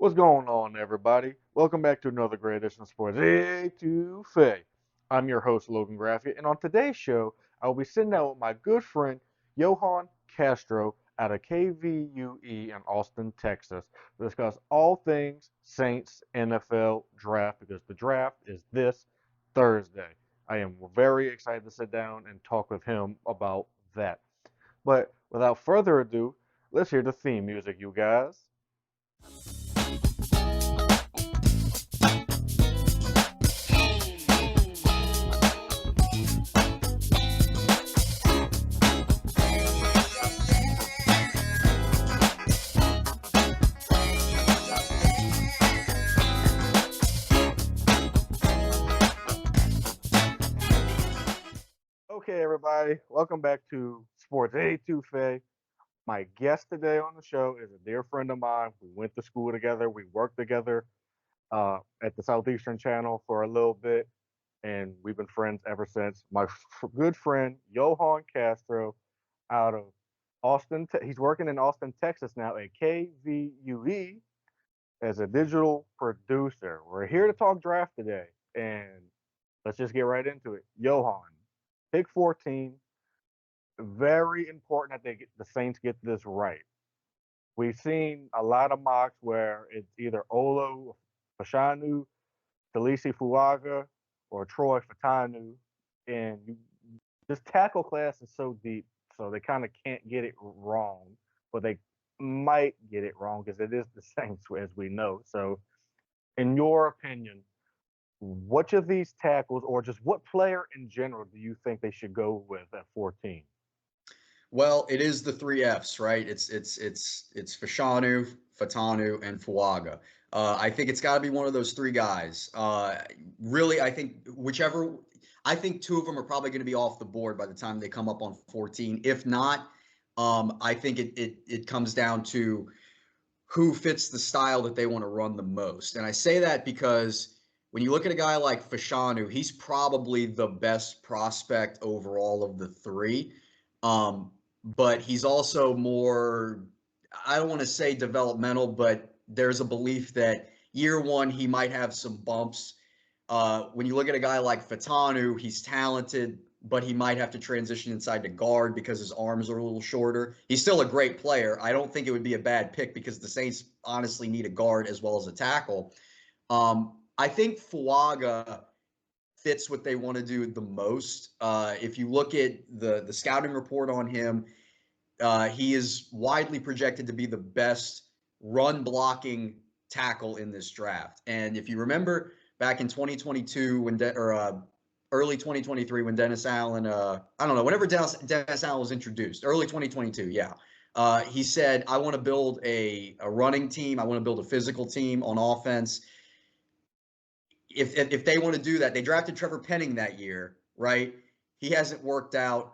What's going on, everybody? Welcome back to another great edition of Sports Etouffee. I'm your host, Logan Graffia, and on today's show, I will be sitting down with my good friend, Johann Castro, out of KVUE in Austin, Texas, to discuss all things Saints NFL draft because the draft is this Thursday. I am very excited to sit down and talk with him about that. But without further ado, let's hear the theme music, you guys. Okay, everybody, welcome back to Sports A2Fe. My guest today on the show is a dear friend of mine. We went to school together, we worked together at the Southeastern Channel for a little bit, and we've been friends ever since. My good friend, Johann Castro, out of Austin. He's working in Austin, Texas now at KVUE as a digital producer. We're here to talk draft today, and let's just get right into it. Johann, pick 14, very important that the Saints get this right. We've seen a lot of mocks where it's either Olo Fashanu, Talisi Fuaga, or Troy Fatanu, and this tackle class is so deep, so they kind of can't get it wrong, but they might get it wrong because it is the Saints, as we know. So, in your opinion, which of these tackles, or just what player in general, do you think they should go with at 14? Well, it is the three Fs, right? It's Fashanu, Fatanu, and Fuaga. I think it's got to be one of those three guys. Really, I think whichever. I think two of them are probably going to be off the board by the time they come up on 14. If not, I think it comes down to who fits the style that they want to run the most. And I say that because when you look at a guy like Fashanu, he's probably the best prospect overall of the three. Um, but he's also more, I don't want to say developmental, but there's a belief that year one he might have some bumps. When you look at a guy like Fatanu, he's talented, but he might have to transition inside to guard because his arms are a little shorter. He's still a great player. I don't think it would be a bad pick because the Saints honestly need a guard as well as a tackle. I think Fuaga fits what they want to do the most. If you look at the scouting report on him, he is widely projected to be the best run blocking tackle in this draft. And if you remember back in 2022 early 2023 when Dennis Allen, I don't know, whenever Dennis Allen was introduced, early 2022, yeah. He said, I want to build a running team. I want to build a physical team on offense. If they want to do that, they drafted Trevor Penning that year, right? He hasn't worked out,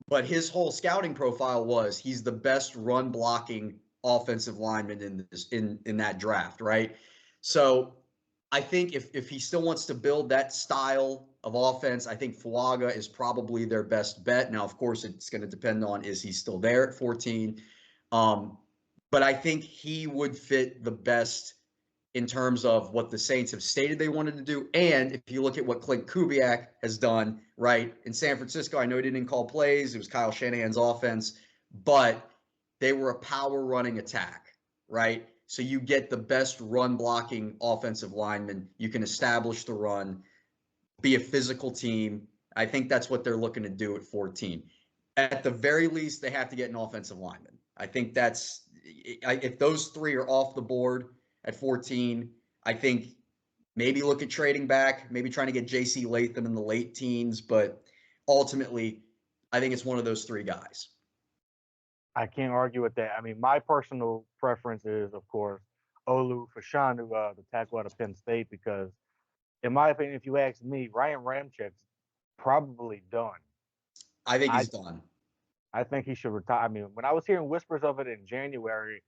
but his whole scouting profile was he's the best run blocking offensive lineman in that draft, right? So I think if he still wants to build that style of offense, I think Fuaga is probably their best bet. Now, of course, it's going to depend on is he still there at 14. Um, but I think he would fit the best in terms of what the Saints have stated they wanted to do. And if you look at what Clint Kubiak has done, right, in San Francisco, I know he didn't call plays. It was Kyle Shanahan's offense, but they were a power running attack, right? So you get the best run blocking offensive lineman. You can establish the run, be a physical team. I think that's what they're looking to do at 14. At the very least, they have to get an offensive lineman. I think that's if those three are off the board at 14, I think maybe look at trading back, maybe trying to get J.C. Latham in the late teens, but ultimately, I think it's one of those three guys. I can't argue with that. I mean, my personal preference is, of course, Olu Fashanu, the tackle out of Penn State, because in my opinion, if you ask me, Ryan Ramchek's probably done. I think I he's done. I think he should retire. I mean, when I was hearing whispers of it in January,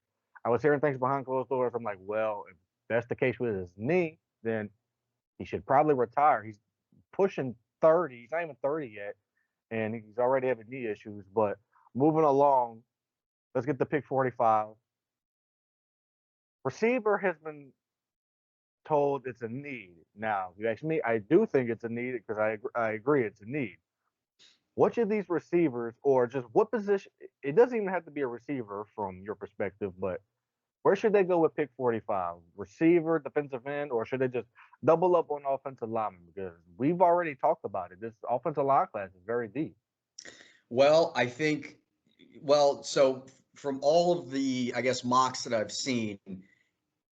I was hearing things behind closed doors. I'm like, well, if that's the case with his knee, then he should probably retire. He's pushing 30. He's not even 30 yet, and he's already having knee issues. But moving along, let's get to pick 45. Receiver has been told it's a need. Now, if you ask me, I do think it's a need because I agree it's a need. Which of these receivers, or just what position? It doesn't even have to be a receiver from your perspective, but where should they go with pick 45? Receiver, defensive end, or should they just double up on offensive lineman? Because we've already talked about it. This offensive line class is very deep. Well, I think, well, so from all of the, I guess, mocks that I've seen,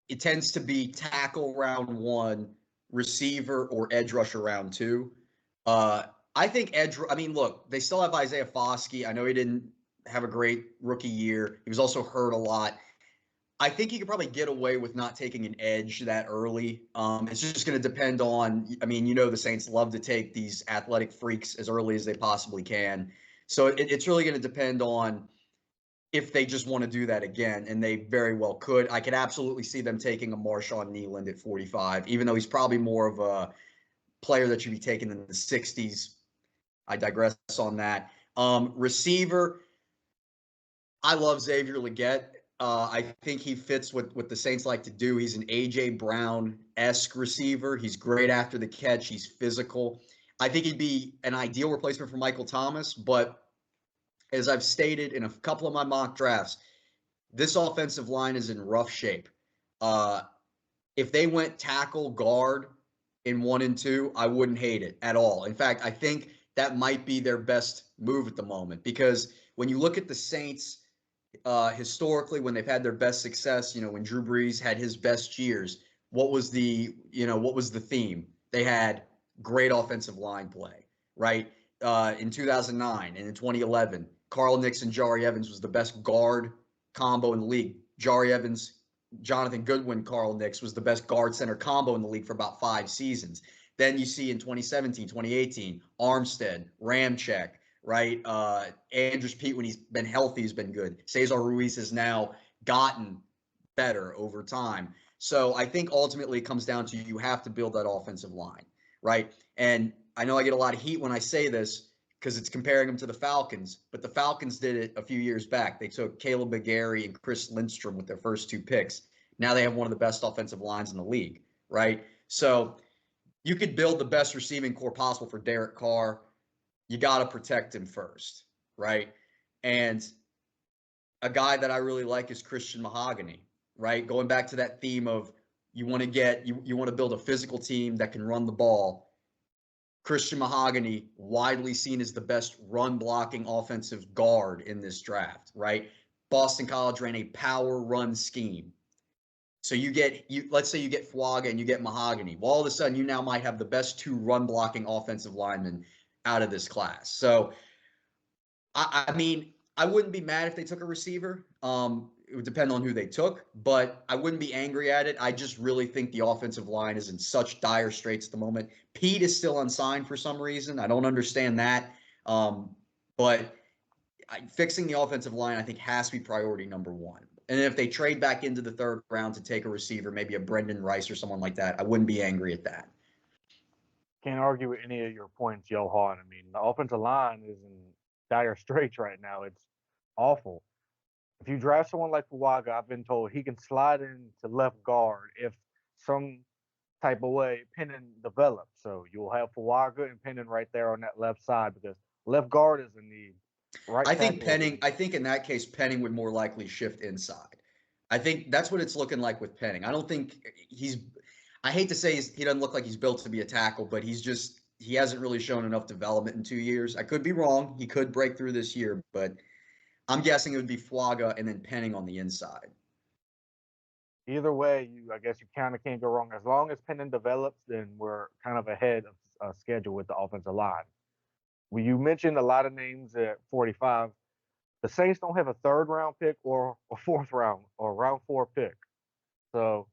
it tends to be tackle round one, receiver or edge rusher round two. Uh, I think edge. I mean, look, they still have Isaiah Foskey. I know he didn't have a great rookie year. He was also hurt a lot. I think you could probably get away with not taking an edge that early. It's just going to depend on. I mean, the Saints love to take these athletic freaks as early as they possibly can. So it's really going to depend on if they just want to do that again, and they very well could. I could absolutely see them taking a Marshawn Kneeland at 45, even though he's probably more of a player that should be taken in the 60s. I digress on that. Receiver, I love Xavier Legette. I think he fits what the Saints like to do. He's an A.J. Brown-esque receiver. He's great after the catch. He's physical. I think he'd be an ideal replacement for Michael Thomas, but as I've stated in a couple of my mock drafts, this offensive line is in rough shape. Uh, if they went tackle guard in 1 and 2, I wouldn't hate it at all. In fact, I think that might be their best move at the moment, because when you look at the Saints historically, when they've had their best success, when Drew Brees had his best years, what was the theme? They had great offensive line play, right? In 2009 and in 2011, Carl Nixon, Jari Evans was the best guard combo in the league. Jari Evans, Jonathan Goodwin, Carl Nix was the best guard center combo in the league for about 5 seasons. Then you see in 2017, 2018, Armstead, Ramczyk, right? Andrews Pete, when he's been healthy, has been good. Cesar Ruiz has now gotten better over time. So I think ultimately it comes down to you have to build that offensive line, right? And I know I get a lot of heat when I say this because it's comparing them to the Falcons, but the Falcons did it a few years back. They took Caleb McGarry and Chris Lindstrom with their first 2 picks. Now they have one of the best offensive lines in the league, right? So you could build the best receiving core possible for Derek Carr. You got to protect him first, right? And a guy that I really like is Christian Mahogany, right? Going back to that theme of you want to build a physical team that can run the ball. Christian Mahogany, widely seen as the best run blocking offensive guard in this draft, right? Boston College ran a power run scheme. So let's say you get Fuaga and you get Mahogany. Well, all of a sudden you now might have the best 2 run blocking offensive linemen out of this class. So I mean, I wouldn't be mad if they took a receiver. It would depend on who they took, but I wouldn't be angry at it. I just really think the offensive line is in such dire straits at the moment. Pete is still unsigned for some reason. I don't understand that. But fixing the offensive line, I think, has to be priority number 1. And if they trade back into the 3rd round to take a receiver, maybe a Brendan Rice or someone like that, I wouldn't be angry at that. Can't argue with any of your points, Johan. I mean, the offensive line is in dire straits right now. It's awful. If you draft someone like Fuaga, I've been told he can slide into left guard if some type of way Pennon develops. So you'll have Fuaga and Pennon right there on that left side because left guard is in need. Right I think tackle is in Penning. need. I think in that case, Penning would more likely shift inside. I think that's what it's looking like with Penning. I don't think he's. I hate to say he doesn't look like he's built to be a tackle, but he hasn't really shown enough development in 2 years. I could be wrong. He could break through this year, but I'm guessing it would be Fuaga and then Penning on the inside. Either way, I guess you kind of can't go wrong. As long as Pennon develops, then we're kind of ahead of schedule with the offensive line. Well, you mentioned a lot of names at 45. The Saints don't have a 3rd round pick or a 4th round or round 4 pick. So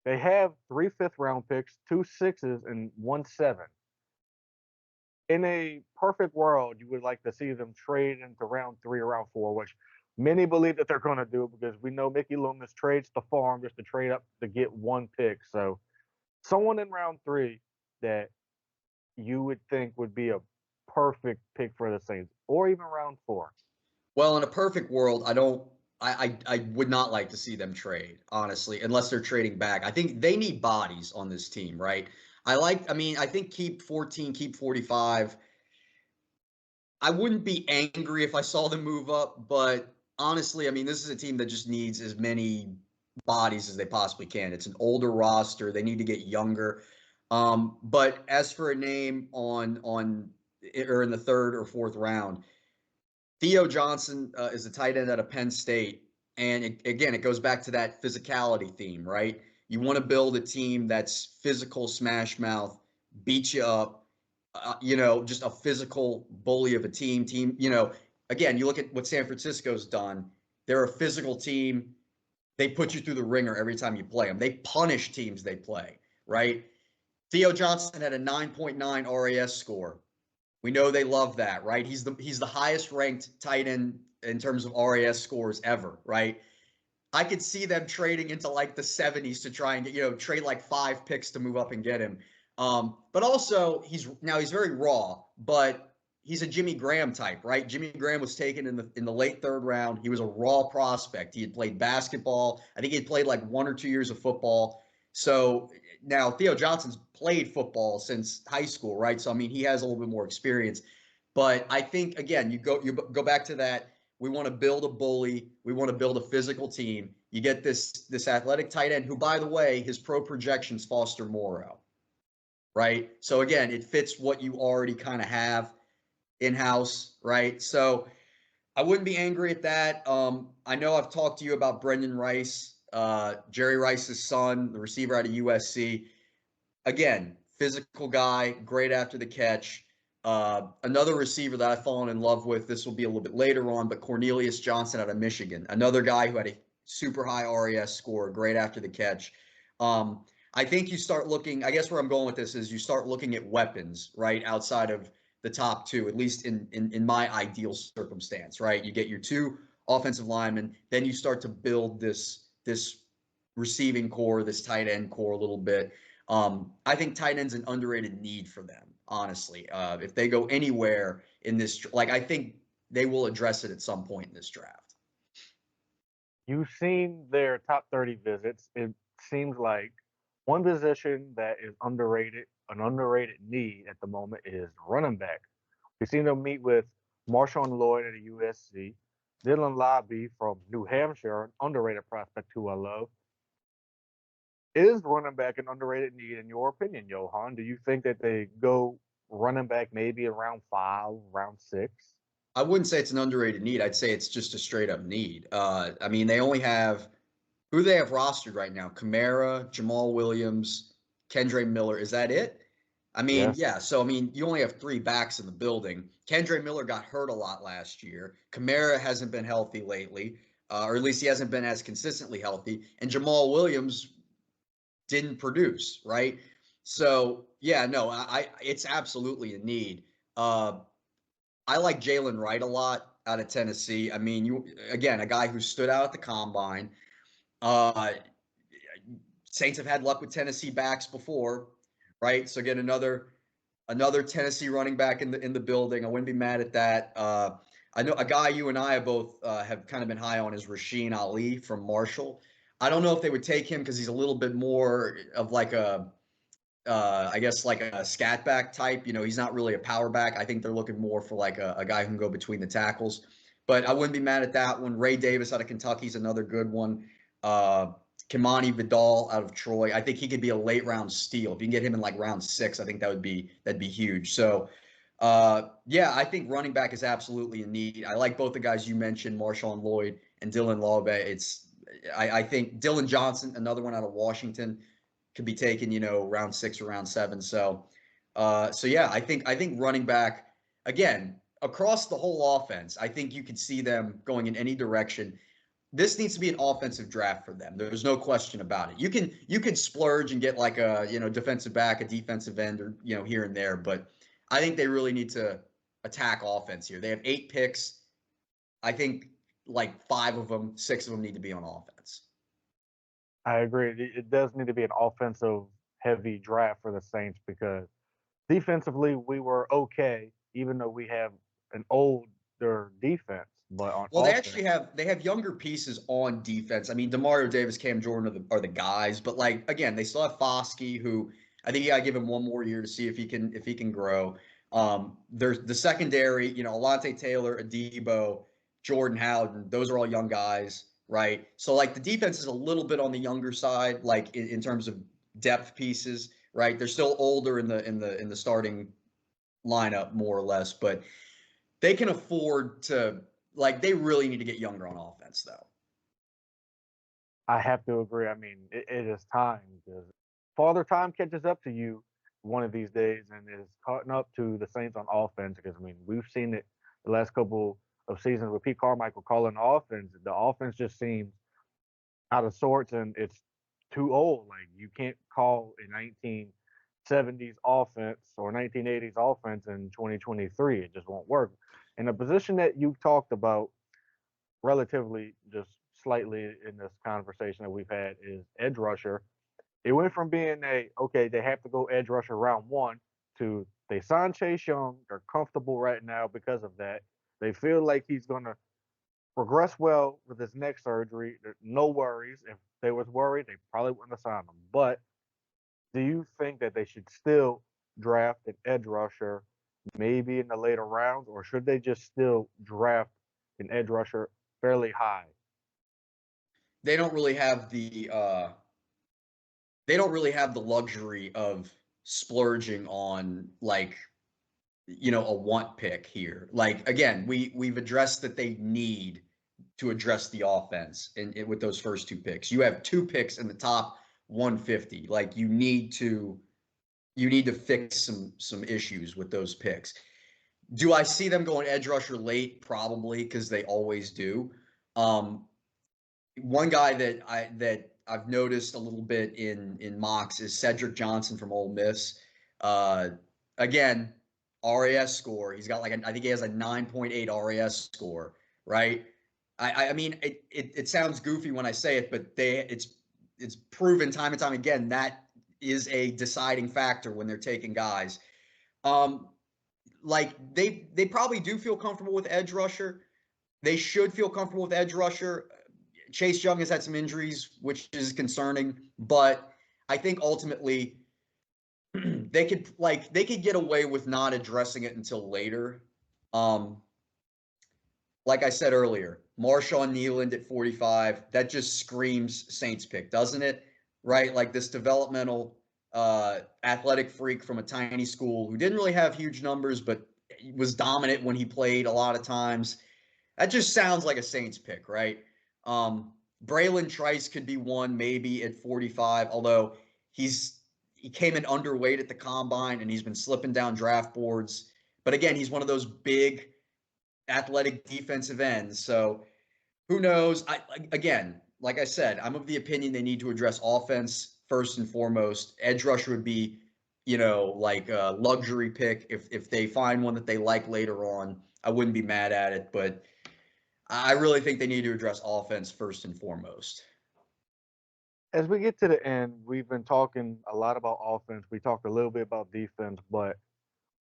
they have 3 5th round picks, 2 6s, and 1 7. In a perfect world, you would like to see them trade into round 3 or round 4, which many believe that they're going to do because we know Mickey Loomis trades the farm just to trade up to get 1 pick. So someone in round 3 that you would think would be a perfect pick for the Saints, or even round 4. Well, in a perfect world, I don't I would not like to see them trade, honestly, unless they're trading back. I think they need bodies on this team, right? I mean, I think keep 14, keep 45. I wouldn't be angry if I saw them move up, but honestly, I mean, this is a team that just needs as many bodies as they possibly can. It's an older roster. They need to get younger. But as for a name on or in the third or fourth round, Theo Johnson is a tight end out of Penn State. And again, it goes back to that physicality theme, right? You want to build a team that's physical, smash mouth, beat you up, just a physical bully of a team. Again, you look at what San Francisco's done. They're a physical team. They put you through the ringer every time you play them. They punish teams they play, right? Theo Johnson had a 9.9 RAS score. We know they love that, right? He's the highest ranked tight end in terms of RAS scores ever, right? I could see them trading into like the 70s to try and get, trade like 5 picks to move up and get him. But also he's very raw, but he's a Jimmy Graham type, right? Jimmy Graham was taken in the late third round. He was a raw prospect. He had played basketball. I think he had played like 1 or 2 years of football. So now Theo Johnson's played football since high school, right? So I mean, he has a little bit more experience. But I think again, you go back to that. We want to build a bully. We want to build a physical team. You get this athletic tight end who, by the way, his pro projections Foster Moreau, right? So again, it fits what you already kind of have in house, right? So I wouldn't be angry at that. I know I've talked to you about Brendan Rice, Jerry Rice's son, the receiver out of USC. Again, physical guy, great after the catch. Another receiver that I've fallen in love with, this will be a little bit later on, but Cornelius Johnson out of Michigan, another guy who had a super high RAS score, great after the catch. I think you start looking, I guess where I'm going with this is you start looking at weapons, right, outside of the top two, at least in my ideal circumstance, right? You get your two offensive linemen, then you start to build this receiving core, this tight end core a little bit. I think tight end's an underrated need for them, honestly. If they go anywhere in this, like I think they will address it at some point in this draft. You've seen their top 30 visits. It seems like one position that is underrated, an underrated need at the moment is running back. We've seen them meet with Marshawn Lloyd at USC, Dylan Lobby from New Hampshire, an underrated prospect who I love. Is running back an underrated need in your opinion, Johan? Do you think that they go running back maybe around 5, round 6? I wouldn't say it's an underrated need. I'd say it's just a straight up need. I mean, they only have who they have rostered right now: Kamara, Jamal Williams, Kendre Miller. Is that it? I mean, Yes. yeah. So I mean, you only have 3 backs in the building. Kendre Miller got hurt a lot last year. Kamara hasn't been healthy lately, or at least he hasn't been as consistently healthy. And Jamal Williams didn't produce, right? So yeah, no, it's absolutely a need. Uh, I like Jalen Wright a lot out of Tennessee. I mean, you again, a guy who stood out at the combine. Uh, Saints have had luck with Tennessee backs before, right? So again, another Tennessee running back in the building. I wouldn't be mad at that. I know a guy you and I have kind of been high on is Rasheen Ali from Marshall. I don't know if they would take him because he's a little bit more of like I guess like a scat back type. He's not really a power back. I think they're looking more for like a guy who can go between the tackles. But I wouldn't be mad at that one. Ray Davis out of Kentucky is another good one. Uh, Kimani Vidal out of Troy. I think he could be a late round steal. If you can get him in like round 6, I think that'd be huge. So yeah, I think running back is absolutely a need. I like both the guys you mentioned, Marshawn Lloyd and Dylan Laube. I think Dylan Johnson, another one out of Washington, could be taken, round 6 or round 7. So yeah, I think running back again across the whole offense. I think you could see them going in any direction. This needs to be an offensive draft for them. There's no question about it. You can splurge and get like a defensive back, a defensive end, or here and there, but I think they really need to attack offense here. They have 8 picks. I think like 5 of them, 6 of them need to be on offense. I agree. It does need to be an offensive heavy draft for the Saints because defensively we were okay, even though we have an older defense. But on Well, offense, they have younger pieces on defense. I mean, Demario Davis, Cam Jordan are the guys, but like again, they still have Foskey, who I think you got to give him one more year to see if he can grow. There's the secondary, you know, Alontae Taylor, Adebo, Jordan Howden. Those are all young guys, right? So like the defense is a little bit on the younger side, like in terms of depth pieces, right? They're still older in the starting lineup more or less, but they can afford to like they really need to get younger on offense though. I have to agree. I mean, it is time because Father Time catches up to you one of these days and is caught up to the Saints on offense. Because I mean, we've seen it the last couple of seasons with Pete Carmichael calling the offense. The offense just seems out of sorts and it's too old. Like you can't call a 1970s offense or 1980s offense in 2023. It just won't work. And the position that you talked about relatively just slightly in this conversation that we've had is edge rusher. It went from being a okay, they have to go edge rusher round one to they signed Chase Young. They're comfortable right now because of that. They feel like he's gonna progress well with his neck surgery. No worries. If they was worried, they probably wouldn't have signed him. But do you think that they should still draft an edge rusher maybe in the later rounds, or should they just still draft an edge rusher fairly high? They don't really have they don't really have the luxury of splurging on like you know a want pick here. Like again, we've addressed that they need to address the offense with those first two picks. You have two picks in the top 150. Like you need to fix some issues with those picks. Do I see them going edge rusher late? Probably because they always do. Um, One guy that I've noticed a little bit in mocks is Cedric Johnson from Ole Miss. Uh, Again, RAS score. He's got like I think he has a 9.8 RAS score, right? I mean it sounds goofy when I say it, but it's proven time and time again that is a deciding factor when they're taking guys. Um, like they probably do feel comfortable with edge rusher. They should feel comfortable with edge rusher. Chase Young has had some injuries, which is concerning, but I think ultimately they could get away with not addressing it until later. Um, like I said earlier, Marshawn Nealand at 45, that just screams Saints pick, doesn't it? Right? Like this developmental athletic freak from a tiny school who didn't really have huge numbers, but was dominant when he played a lot of times. That just sounds like a Saints pick, right? Um, Braylon Trice could be one maybe at 45, although he came in underweight at the combine and he's been slipping down draft boards. But again, he's one of those big athletic defensive ends. So who knows? Again, like I said, I'm of the opinion they need to address offense first and foremost. Edge rusher would be, you know, like a luxury pick if they find one that they like later on. I wouldn't be mad at it, but I really think they need to address offense first and foremost. As we get to the end, we've been talking a lot about offense. We talked a little bit about defense, but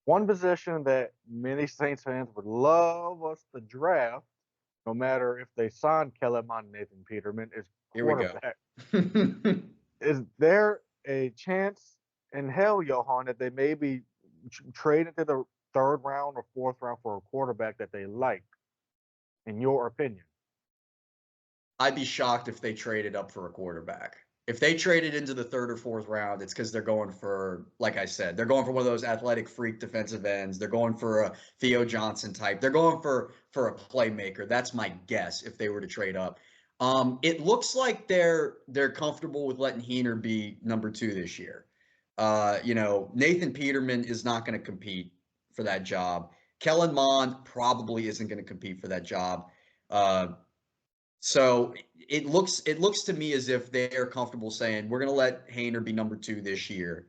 one position that many Saints fans would love us to draft, no matter if they sign Kellen Mond and Nathan Peterman, is Here we go. quarterback. Is there a chance in hell, Johan, that they maybe trade into the third round or fourth round for a quarterback that they like, in your opinion? I'd be shocked if they traded up for a quarterback. If they traded into the third or fourth round, it's because they're going for, like I said, they're going for one of those athletic freak defensive ends. They're going for a Theo Johnson type. They're going for a playmaker. That's my guess if they were to trade up. It looks like they're comfortable with letting Heener be number two this year. You know, Nathan Peterman is not going to compete for that job. Kellen Mond probably isn't going to compete for that job. Uh, so it looks to me as if they're comfortable saying we're going to let Hayner be number two this year.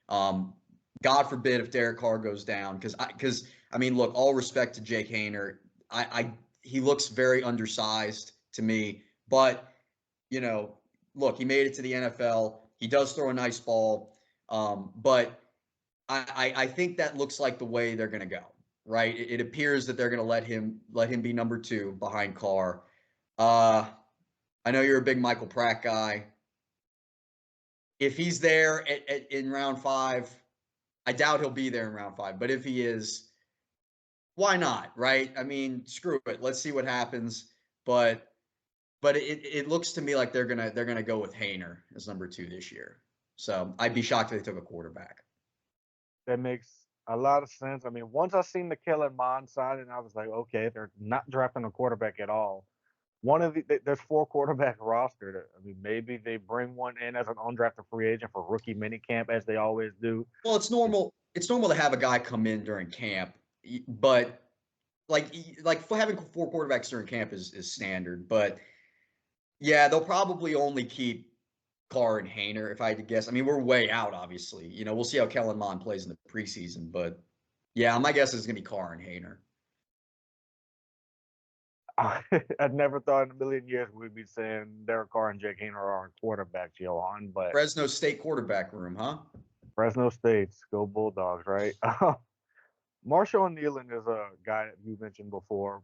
Um, God forbid if Derek Carr goes down, because I mean, look, all respect to Jake Hayner, I he looks very undersized to me, but you know, look, he made it to the NFL. He does throw a nice ball, but I think that looks like the way they're going to go. right? It appears that they're going to let him be number 2 behind Carr. Uh, I know you're a big Michael Pratt guy. If he's there in round 5, I doubt he'll be there in round 5. But if he is, why not, right? I mean, screw it. Let's see what happens. But it looks to me like they're gonna go with Hayner as number 2 this year. So I'd be shocked if they took a quarterback. That makes a lot of sense. I mean, once I seen the Kellen Mond signing, I was like, okay, they're not drafting a quarterback at all. There's 4 quarterback roster. I mean, maybe they bring one in as an undrafted free agent for rookie minicamp, as they always do. Well, it's normal. It's normal to have a guy come in during camp, but like having 4 quarterbacks during camp is standard. But yeah, they'll probably only keep Carr and Hayner, if I had to guess. I mean, we're way out, obviously. We'll see how Kellen Mond plays in the preseason, but yeah, my guess is going to be Carr and Hayner. I'd never thought in a million years we'd be saying Derek Carr and Jake Hayner are our quarterbacks, Johan, but Fresno State quarterback room, huh? Fresno State's go Bulldogs, right? Marshawn Nealon is a guy that you mentioned before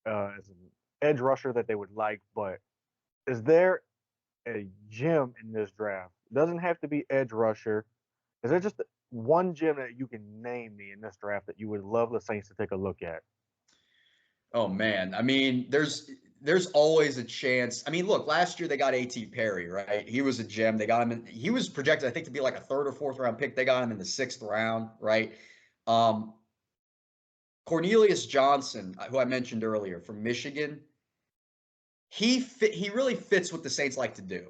as an edge rusher that they would like, but is there a gem in this draft? Doesn't have to be edge rusher. Is there just one gem that you can name me in this draft that you would love the Saints to take a look at? Oh man, I mean, there's always a chance. I mean, look, last year they got A.T. Perry, right? He was a gem. They got him in, he was projected, I think, to be like a 3rd or 4th round pick. They got him in the 6th round, right? Um, Cornelius Johnson, who I mentioned earlier from Michigan, he really fits what the Saints like to do,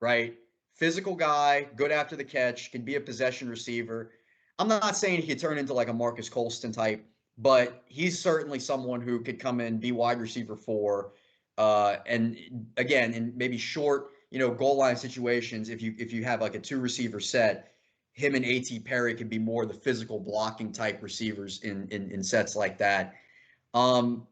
right? Physical guy, good after the catch, can be a possession receiver. I'm not saying he could turn into like a Marcus Colston type, but he's certainly someone who could come in, be wide receiver 4, and again, in maybe short, goal line situations, if you have like a 2 receiver set, him and A.T. Perry could be more the physical blocking type receivers in sets like that. Um,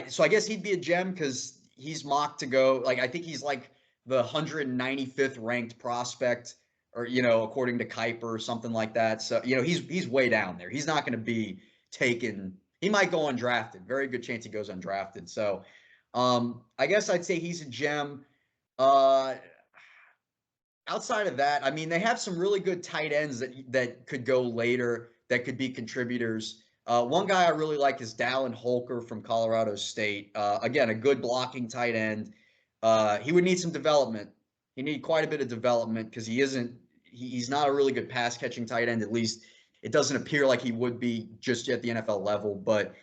so I guess he'd be a gem because he's mocked to go. Like I think he's like the 195th ranked prospect, or according to Kuiper or something like that. So he's way down there. He's not going to be taken. He might go undrafted. Very good chance he goes undrafted. So I guess I'd say he's a gem. Uh, Outside of that, I mean, they have some really good tight ends that could go later, that could be contributors. One guy I really like is Dallin Holker from Colorado State. Again, a good blocking tight end. He would need some development. He need quite a bit of development because he's not a really good pass catching tight end. At least it doesn't appear like he would be just at the NFL level. But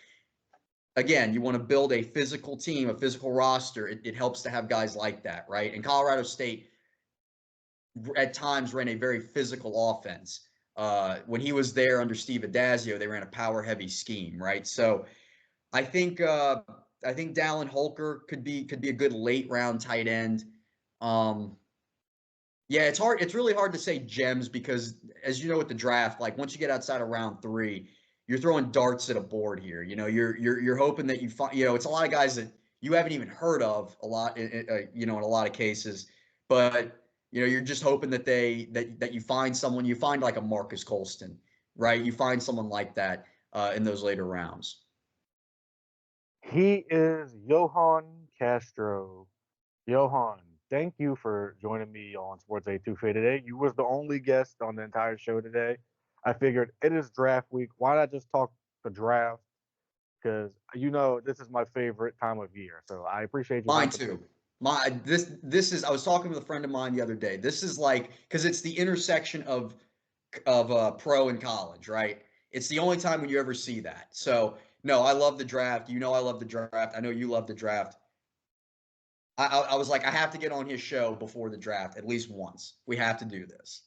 again, you want to build a physical team, a physical roster. It helps to have guys like that, right? And Colorado State at times ran a very physical offense. When he was there under Steve Adazio, they ran a power heavy scheme, right? So I think Dallin Holker could be a good late round tight end. Yeah, it's hard. It's really hard to say gems because, as you know, with the draft, like once you get outside of round 3, you're throwing darts at a board here. You're hoping that you find. It's a lot of guys that you haven't even heard of a lot. In a lot of cases, but you're just hoping that that you find someone. You find like a Marcus Colston, right? You find someone like that in those later rounds. He is Johann Castro. Johan, thank you for joining me on Sports Etouffee today. You was the only guest on the entire show today. I figured it is draft week. Why not just talk the draft? Because this is my favorite time of year. So I appreciate you Mine hopping. too. This is. I was talking with a friend of mine the other day. This is like because it's the intersection of pro and college, right? It's the only time when you ever see that. So no, I love the draft. I love the draft. I know you love the draft. I was like, I have to get on his show before the draft at least once. We have to do this.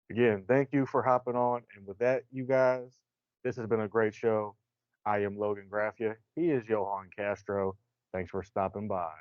Again, thank you for hopping on. And with that, you guys, this has been a great show. I am Logan Graffia. He is Johan Castro. Thanks for stopping by.